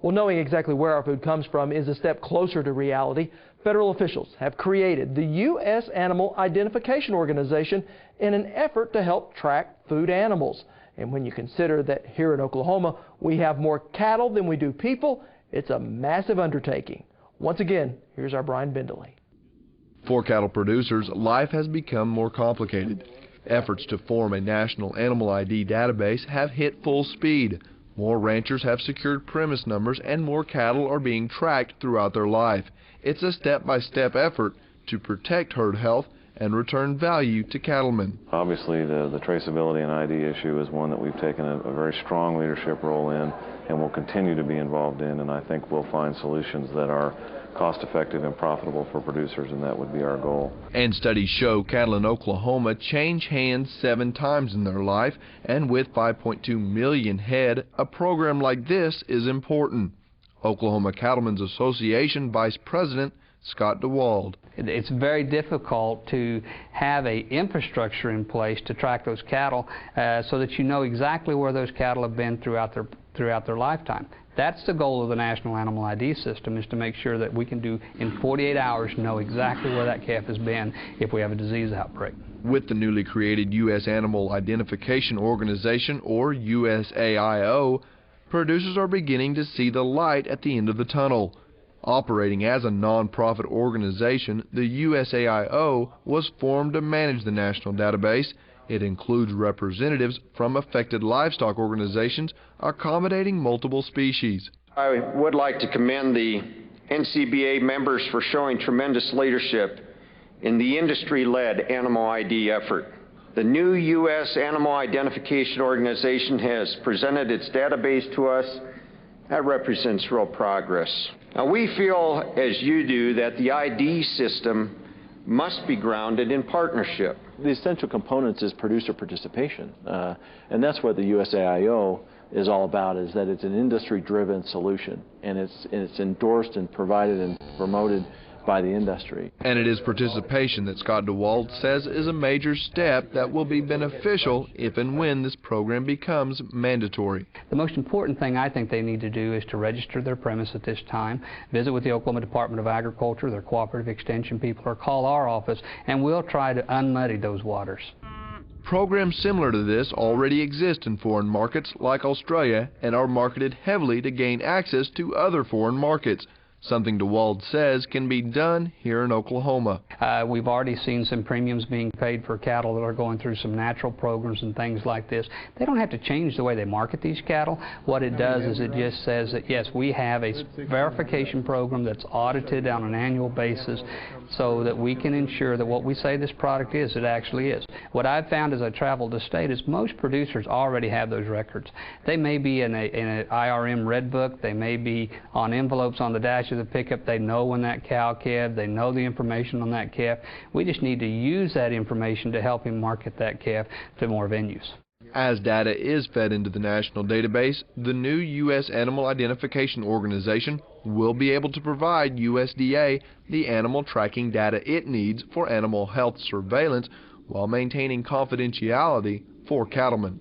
Well, knowing exactly where our food comes from is a step closer to reality. Federal officials have created the U.S. Animal Identification Organization in an effort to help track food animals. And when you consider that here in Oklahoma we have more cattle than we do people, it's a massive undertaking. Once again, here's our Brian Bindley. For cattle producers, life has become more complicated. Efforts to form a national animal ID database have hit full speed. More ranchers have secured premise numbers and more cattle are being tracked throughout their life. It's a step-by-step effort to protect herd health and return value to cattlemen. Obviously, the traceability and ID issue is one that we've taken a very strong leadership role in and will continue to be involved in, and I think we'll find solutions that are cost-effective and profitable for producers, and that would be our goal. And studies show cattle in Oklahoma change hands 7 times in their life, and with 5.2 million head, a program like this is important. Oklahoma Cattlemen's Association Vice President Scott DeWald. It's very difficult to have an infrastructure in place to track those cattle so that you know exactly where those cattle have been throughout their lifetime. That's the goal of the National Animal ID system, is to make sure that we can do in 48 hours know exactly where that calf has been if we have a disease outbreak. With the newly created U.S. Animal Identification Organization, or USAIO, producers are beginning to see the light at the end of the tunnel. Operating as a non-profit organization, the USAIO was formed to manage the national database. It includes representatives from affected livestock organizations accommodating multiple species. I would like to commend the NCBA members for showing tremendous leadership in the industry-led animal ID effort. The new U.S. Animal Identification Organization has presented its database to us. That represents real progress. Now, we feel, as you do, that the ID system must be grounded in partnership. The essential components is producer participation, and that's what the USAIO is all about, is that it's an industry-driven solution, and it's endorsed and provided and promoted by the industry. And it is participation that Scott DeWald says is a major step that will be beneficial if and when this program becomes mandatory. The most important thing I think they need to do is to register their premise at this time, visit with the Oklahoma Department of Agriculture, their cooperative extension people, or call our office, and we'll try to unmuddy those waters. Programs similar to this already exist in foreign markets like Australia and are marketed heavily to gain access to other foreign markets. Something DeWald says can be done here in Oklahoma. We've already seen some premiums being paid for cattle that are going through some natural programs and things like this. They don't have to change the way they market these cattle. What it does is it just says that, yes, we have a verification program that's audited on an annual basis so that we can ensure that what we say this product is, it actually is. What I've found as I travel the state is most producers already have those records. They may be in an IRM red book, they may be on envelopes on the dash of the pickup. They know when that cow calved, they know the information on that calf. We just need to use that information to help him market that calf to more venues. As data is fed into the national database, the new U.S. Animal Identification Organization will be able to provide USDA the animal tracking data it needs for animal health surveillance while maintaining confidentiality for cattlemen.